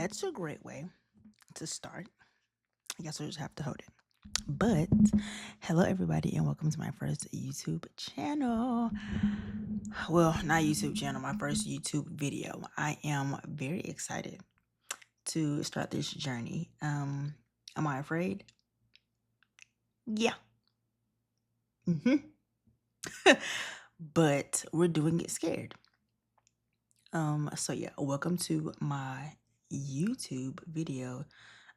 that's a great way to start. I guess I'll just have to hold it. But hello, everybody, and welcome to my first YouTube channel. Well, not YouTube channel, my first YouTube video. I am very excited to start this journey. Am I afraid? Yeah. hmm But we're doing it scared. So yeah, welcome to my YouTube video.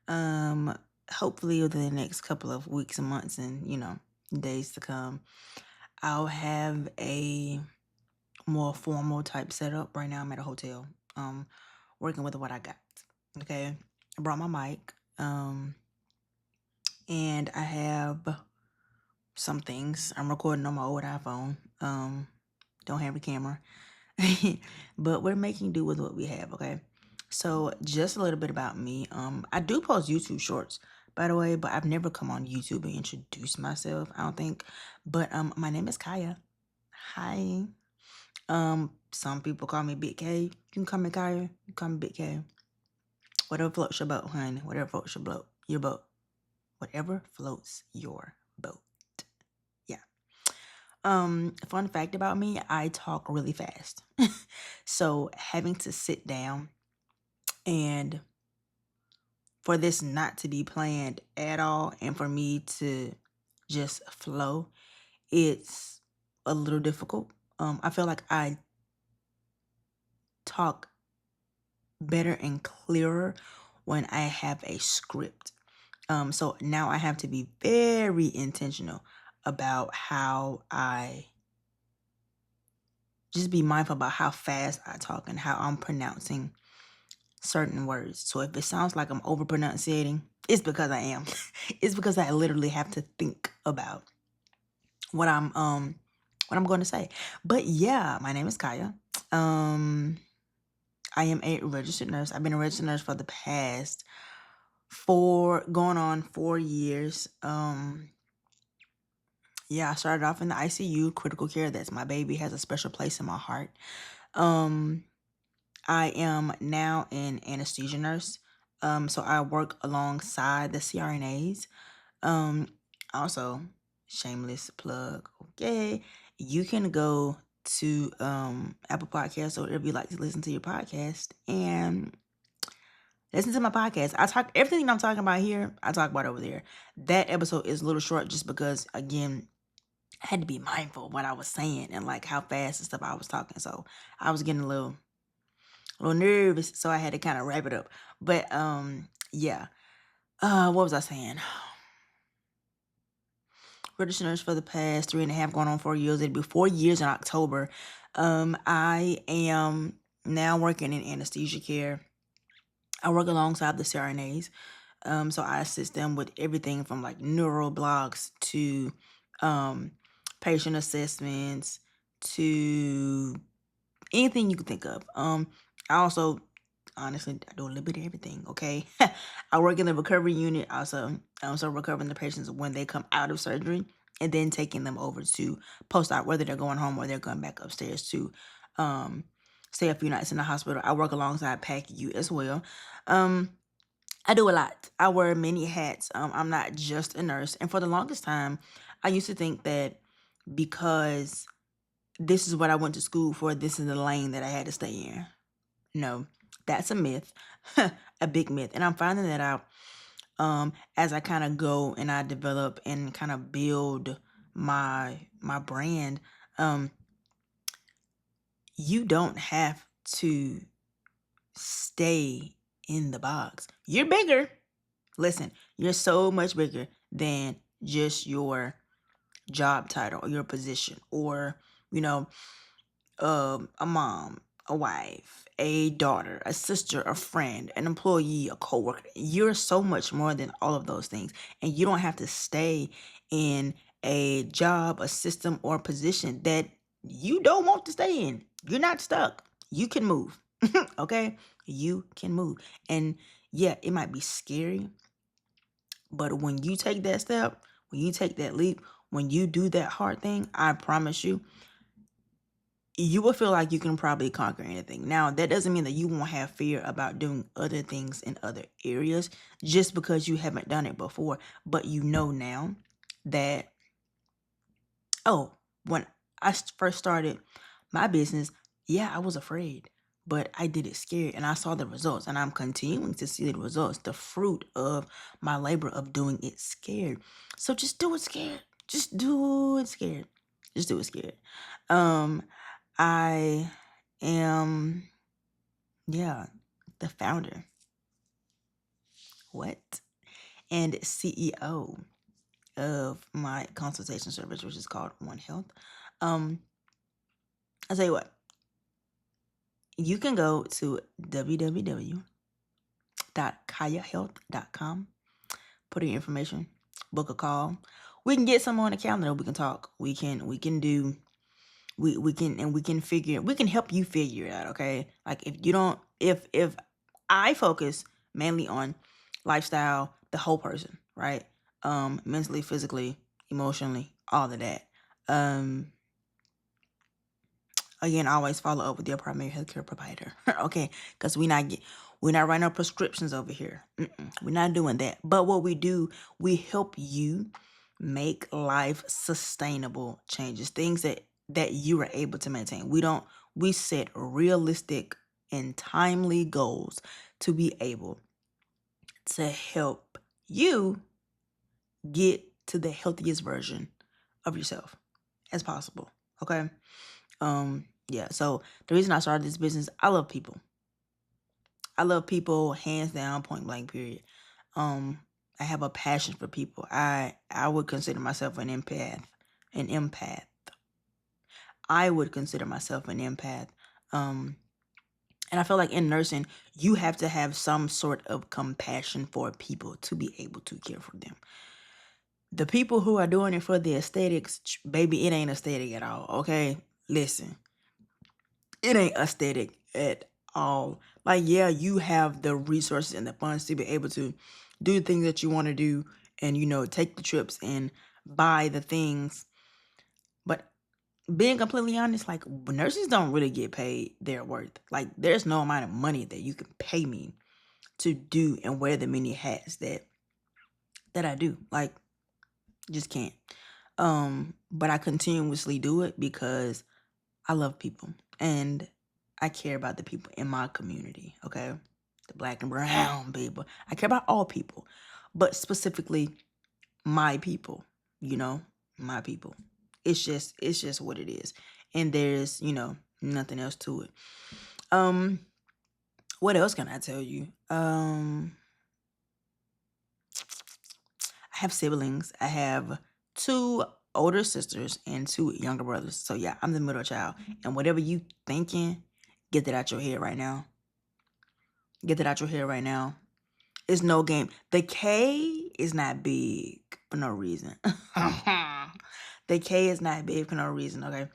Um, Hopefully within the next couple of weeks and months and days to come, I'll have a more formal type setup. Right now I'm at a hotel, working with what I got. Okay. I brought my mic, and I have some things. I'm recording on my old iPhone. Don't have a camera. But we're making do with what we have, okay? So just a little bit about me. I do post YouTube shorts, by the way, but I've never come on YouTube and introduced myself, I don't think. But my name is Khya. Hi. Some people call me Big K. You can call me Khya. You can call me Big K. Whatever floats your boat, honey. Whatever floats your boat. Whatever floats your boat. Yeah. Fun fact about me, I talk really fast. So having to sit down and for this not to be planned at all and for me to just flow, it's a little difficult. I feel like I talk better and clearer when I have a script. So now I have to be very intentional about how I just be mindful about how fast I talk and how I'm pronouncing certain words. So if it sounds like I'm over pronunciating, it's because I am. It's because I literally have to think about what I'm going to say. But yeah, my name is Khya. I am a registered nurse. I've been a registered nurse for the past going on 4 years. Yeah, I started off in the ICU, critical care. That's my baby, has a special place in my heart. I am now an anesthesia nurse. So I work alongside the CRNAs. Also, shameless plug, okay? You can go to Apple Podcasts or whatever you like to listen to your podcast and listen to my podcast. I talk everything I'm talking about here, I talk about over there. That episode is a little short just because, again, I had to be mindful of what I was saying and like how fast and stuff I was talking. So I was getting a little nervous, so I had to kind of wrap it up. But yeah. What was I saying? Registered nurse for the past 3.5, going on 4 years. It'll be 4 years in October. I am now working in anesthesia care. I work alongside the CRNAs. So I assist them with everything from like neuro blocks to patient assessments to anything you can think of. I also, honestly, I do a little bit of everything, okay? I work in the recovery unit, also recovering the patients when they come out of surgery and then taking them over to post-op, whether they're going home or they're going back upstairs to stay a few nights in the hospital. I work alongside PACU as well. I do a lot. I wear many hats. I'm not just a nurse. And for the longest time, I used to think that because this is what I went to school for, this is the lane that I had to stay in. No, that's a myth, a big myth. And I'm finding that out as I kind of go and I develop and kind of build my brand. You don't have to stay in the box. You're bigger. Listen, you're so much bigger than just your job title or your position or, a mom, a wife, a daughter, a sister, a friend, an employee, a coworker. You're so much more than all of those things. And you don't have to stay in a job, a system, or a position that you don't want to stay in. You're not stuck. You can move. Okay? You can move. And yeah, it might be scary, but when you take that step, when you take that leap, when you do that hard thing, I promise you, you will feel like you can probably conquer anything. Now, that doesn't mean that you won't have fear about doing other things in other areas just because you haven't done it before. But you know now that, oh, when I first started my business, yeah, I was afraid, but I did it scared and I saw the results, and I'm continuing to see the results, the fruit of my labor of doing it scared. So just do it scared. Just do it scared. Just do it scared. Um, I am, yeah, the founder, what? And CEO of my consultation service, which is called One Health. Um, I'll tell you what, you can go to www.khyahealth.com, put in your information, book a call. We can get someone on the calendar. We can talk. We can do, we can figure, we can help you figure it out. Okay. Like if you don't, if I focus mainly on lifestyle, the whole person, right? Mentally, physically, emotionally, all of that. Again, always follow up with your primary healthcare provider. Okay, because we're not writing no prescriptions over here. We're not doing that. But what we do, we help you make life sustainable changes, things that you are able to maintain. We set realistic and timely goals to be able to help you get to the healthiest version of yourself as possible. Okay. Yeah, so the reason I started this business, I love people. I love people, hands down, point blank, period. I have a passion for people. I would consider myself an empath. An empath. I would consider myself an empath. And I feel like in nursing, you have to have some sort of compassion for people to be able to care for them. The people who are doing it for the aesthetics, baby, it ain't aesthetic at all. Okay, listen, it ain't aesthetic at all. Like, yeah, you have the resources and the funds to be able to do the things that you want to do and, take the trips and buy the things. But being completely honest, like, nurses don't really get paid their worth. Like, there's no amount of money that you can pay me to do and wear the many hats that I do. Like, just can't. But I continuously do it because I love people and I care about the people in my community, okay? The black and brown people. I care about all people, but specifically my people, my people. It's just what it is. And there's, nothing else to it. Um, what else can I tell you? I have siblings. I have 2 older sisters and 2 younger brothers. So yeah, I'm the middle child. And whatever you thinking, get that out your head right now. Get that out your head right now. It's no game. The K is not big for no reason. The K is not big for no reason, okay?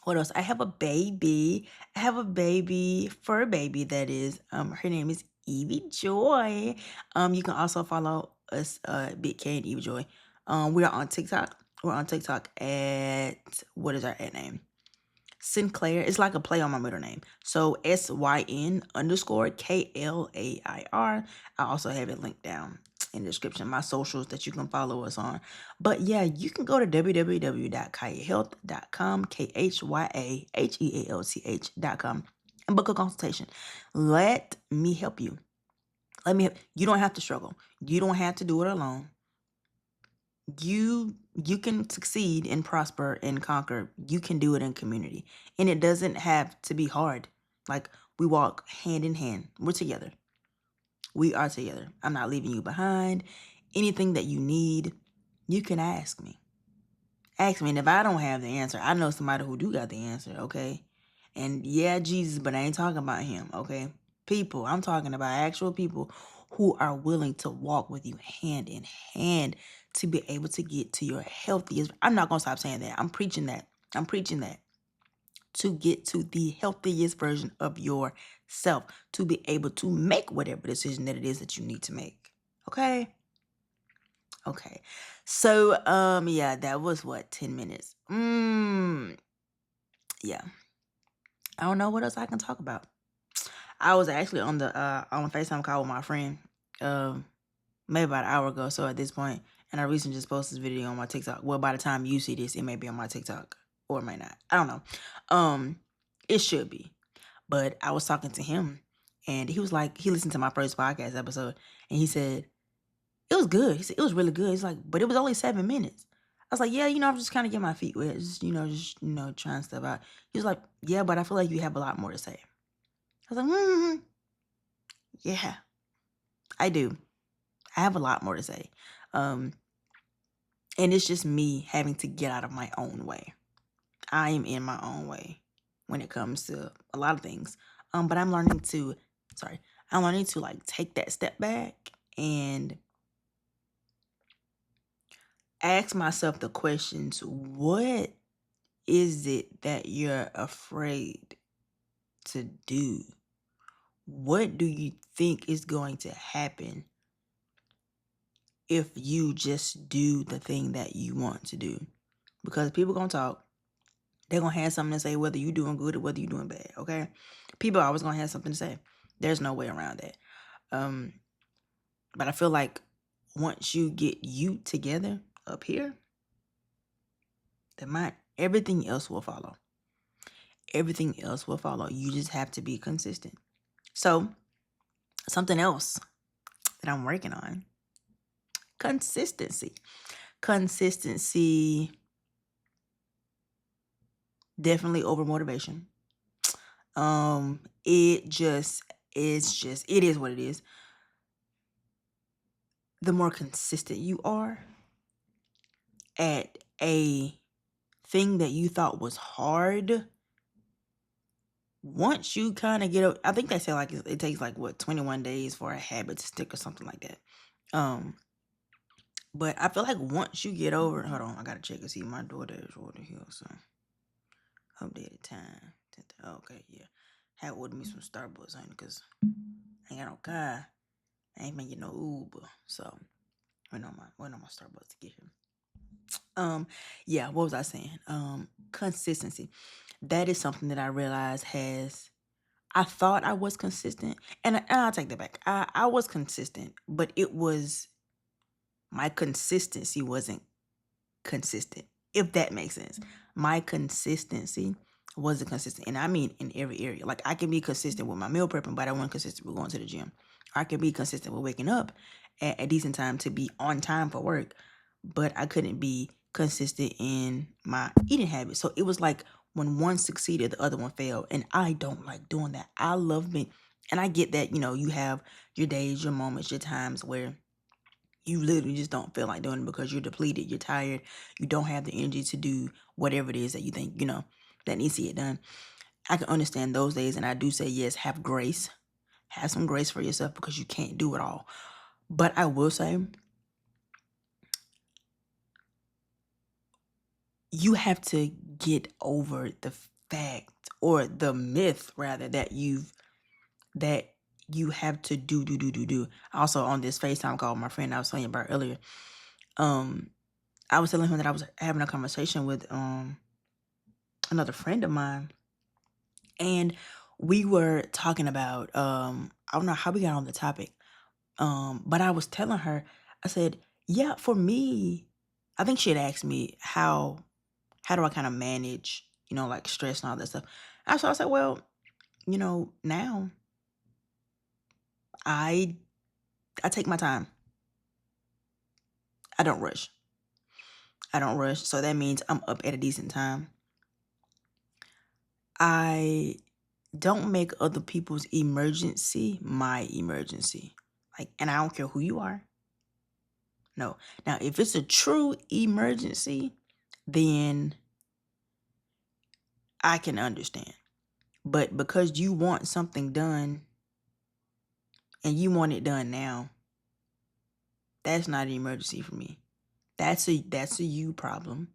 What else? I have a baby. I have a baby, fur baby that is. Her name is Evie Joy. You can also follow us, Big K and Evie Joy. We are on TikTok. We're on TikTok at, what is our ad name? Sinclair. It's like a play on my middle name. So SYN_KLAIR. I also have it linked down in the description, my socials that you can follow us on. But yeah, you can go to www.khyahealth.com, KHYAHEALTH.com, and book a consultation. Let me help you. You don't have to struggle. You don't have to do it alone. You can succeed and prosper and conquer. You can do it in community. And it doesn't have to be hard. Like, we walk hand in hand. We're together. We are together. I'm not leaving you behind. Anything that you need, you can ask me. Ask me. And if I don't have the answer, I know somebody who do got the answer, okay? And yeah, Jesus, but I ain't talking about him, okay? People. I'm talking about actual people who are willing to walk with you hand in hand to be able to get to your healthiest. I'm not going to stop saying that. I'm preaching that. To get to the healthiest version of yourself, to be able to make whatever decision that it is that you need to make. Okay? Okay. So, yeah, that was what, 10 minutes. Yeah. I don't know what else I can talk about. I was actually on the on a FaceTime call with my friend, maybe about an hour ago. So at this point, and I recently just posted this video on my TikTok. Well, by the time you see this, it may be on my TikTok or it may not. I don't know. It should be. But I was talking to him, and he was like, he listened to my first podcast episode, and he said it was good. He said it was really good. He's like, but it was only 7 minutes. I was like, yeah, I'm just kind of getting my feet wet, just trying stuff out. He was like, yeah, but I feel like you have a lot more to say. I was like, yeah, I do. I have a lot more to say. And it's just me having to get out of my own way. I am in my own way when it comes to a lot of things. But I'm learning to like take that step back and ask myself the questions, what is it that you're afraid to do? What do you think is going to happen if you just do the thing that you want to do? Because people gonna talk. They're gonna have something to say whether you're doing good or whether you're doing bad, okay? People are always gonna have something to say. There's no way around that. But I feel like once you get you together up here, everything else will follow. Everything else will follow. You just have to be consistent. So, something else that I'm working on, consistency. Consistency definitely over motivation. It is what it is. The more consistent you are at a thing that you thought was hard, once you kind of get, I think they say like it takes like 21 days for a habit to stick or something like that. But I feel like once you get over, hold on, I gotta check and see my daughter is ordered here. So updated time. Okay, yeah. Had ordered me some Starbucks, honey, because I ain't got no car. I ain't been getting no Uber. So waiting on my Starbucks to get here. Yeah, what was I saying? Consistency. That is something that I realized I thought I was consistent. And I'll take that back. I was consistent, but my consistency wasn't consistent, if that makes sense. My consistency wasn't consistent. And I mean in every area. Like I can be consistent with my meal prepping, but I wasn't consistent with going to the gym. I can be consistent with waking up at a decent time to be on time for work, but I couldn't be consistent in my eating habits. So it was like when one succeeded, the other one failed. And I don't like doing that. I love me. And I get that, you have your days, your moments, your times where you literally just don't feel like doing it because you're depleted, you're tired, you don't have the energy to do whatever it is that you think, that needs to get done. I can understand those days, and I do say yes, have grace. Have some grace for yourself because you can't do it all. But I will say, you have to get over the fact, or the myth rather, that you have to do. Also on this FaceTime call with my friend I was telling you about earlier, I was telling him that I was having a conversation with another friend of mine, and we were talking about I don't know how we got on the topic, but I was telling her, I said, yeah, for me, I think she had asked me how do I kind of manage, like stress and all that stuff. And so I said, well, now I take my time. I don't rush. So that means I'm up at a decent time. I don't make other people's emergency my emergency. Like, and I don't care who you are. No. Now, if it's a true emergency, then I can understand. But because you want something done and you want it done now, that's not an emergency for me. That's a you problem.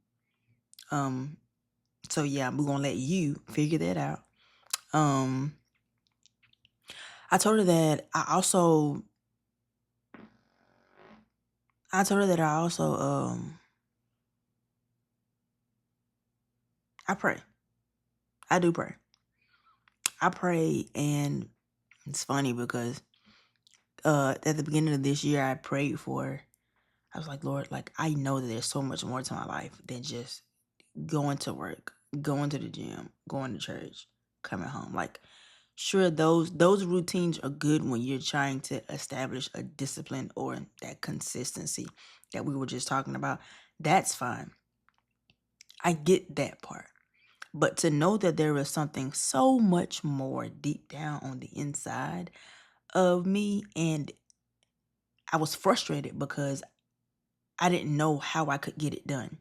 So yeah, we're gonna let you figure that out. I told her that I also I pray. I do pray. I pray, and it's funny because at the beginning of this year, I was like, Lord, like, I know that there's so much more to my life than just going to work, going to the gym, going to church, coming home. Like, sure, those routines are good when you're trying to establish a discipline or that consistency that we were just talking about. That's fine. I get that part. But to know that there is something so much more deep down on the inside of me, and I was frustrated because I didn't know how I could get it done.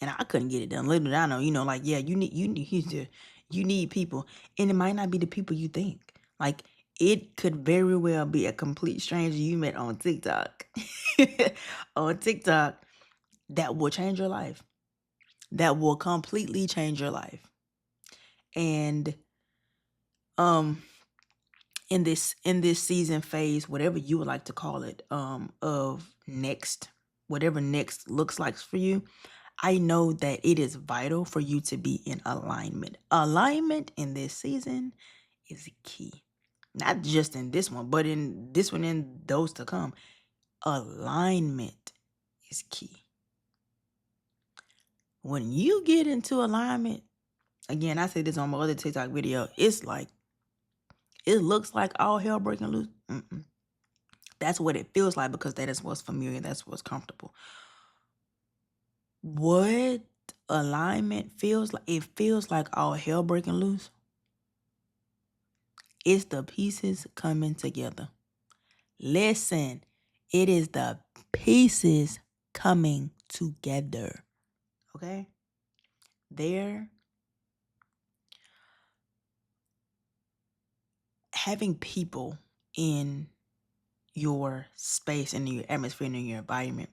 And I couldn't get it done. Little did I know, like, yeah, you need people. And it might not be the people you think. Like, it could very well be a complete stranger you met on TikTok. On TikTok, that will change your life. That will completely change your life. And um in this season phase, whatever you would like to call it, of next, whatever next looks like for you, I know that it is vital for you to be in alignment. Alignment in this season is key. Not just in this one, but in this one and those to come. Alignment is key. When you get into alignment, again, I say this on my other TikTok video, it's like, it looks like all hell breaking loose. That's what it feels like because that is what's familiar. That's what's comfortable. What alignment feels like, it feels like all hell breaking loose. It's the pieces coming together. Listen, it is the pieces coming together. Okay? They're having people in your space and in your atmosphere and in your environment.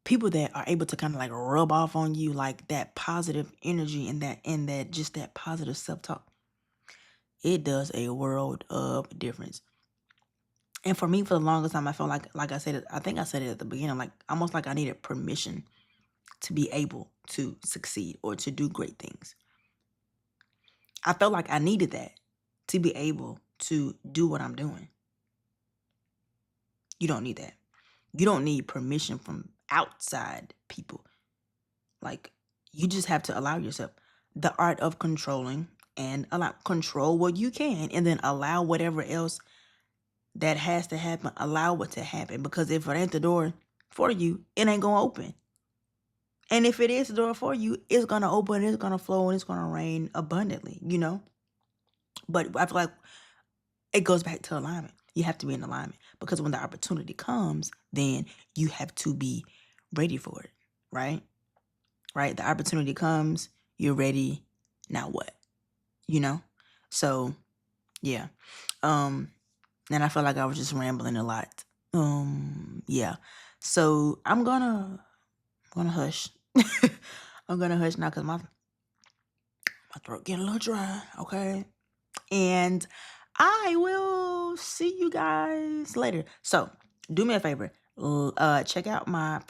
People that are able to kind of like rub off on you, like that positive energy and that just that positive self-talk. It does a world of difference. And for me, for the longest time, I felt like I said, I think I said it at the beginning, like almost like I needed permission to be able to succeed or to do great things. I felt like I needed that to be able to do what I'm doing. You don't need that. You don't need permission from outside people. Like, you just have to allow yourself the art of controlling and control what you can, and then allow whatever else that has to happen, allow it to happen. Because if it ain't the door for you, it ain't going to open. And if it is the door for you, it's going to open, it's going to flow, and it's going to rain abundantly, But I feel like it goes back to alignment. You have to be in alignment because when the opportunity comes, then you have to be ready for it, right? Right? The opportunity comes, you're ready. Now what? So, yeah. And I feel like I was just rambling a lot. Yeah. So I'm gonna hush. I'm gonna hush now because my throat getting a little dry. Okay. And I will see you guys later. So do me a favor. Check out my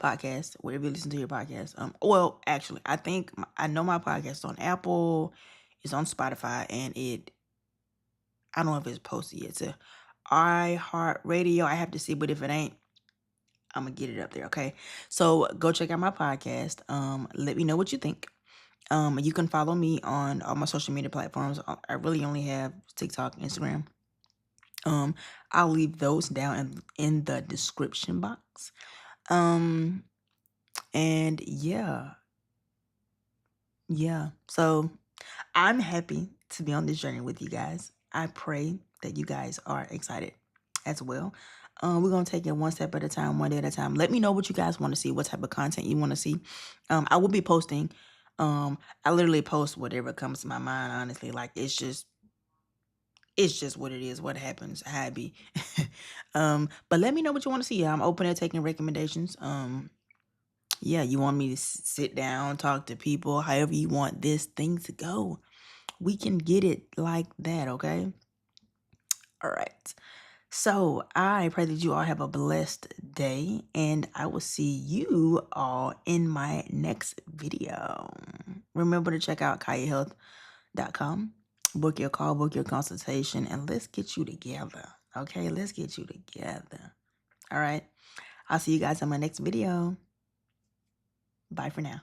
podcast, wherever you listen to your podcast. Well, actually, I know my podcast is on Apple, it's on Spotify, and I don't know if it's posted yet to iHeartRadio. I have to see, but if it ain't, I'm gonna get it up there, okay? So go check out my podcast. Let me know what you think. You can follow me on all my social media platforms. I really only have TikTok, Instagram. I'll leave those down in the description box. And yeah. So I'm happy to be on this journey with you guys. I pray that you guys are excited as well. We're going to take it one step at a time, one day at a time. Let me know what you guys want to see, what type of content you want to see. I will be posting. I literally post whatever comes to my mind, honestly. Like, it's just what it is, what happens, how it be. But let me know what you want to see. I'm open to taking recommendations. Yeah, you want me to sit down, talk to people, however you want this thing to go. We can get it like that, okay? All right. So I pray that you all have a blessed day, and I will see you all in my next video. Remember to check out KhyaHealth.com. Book your call, book your consultation, and let's get you together. Okay, let's get you together. All right. I'll see you guys in my next video. Bye for now.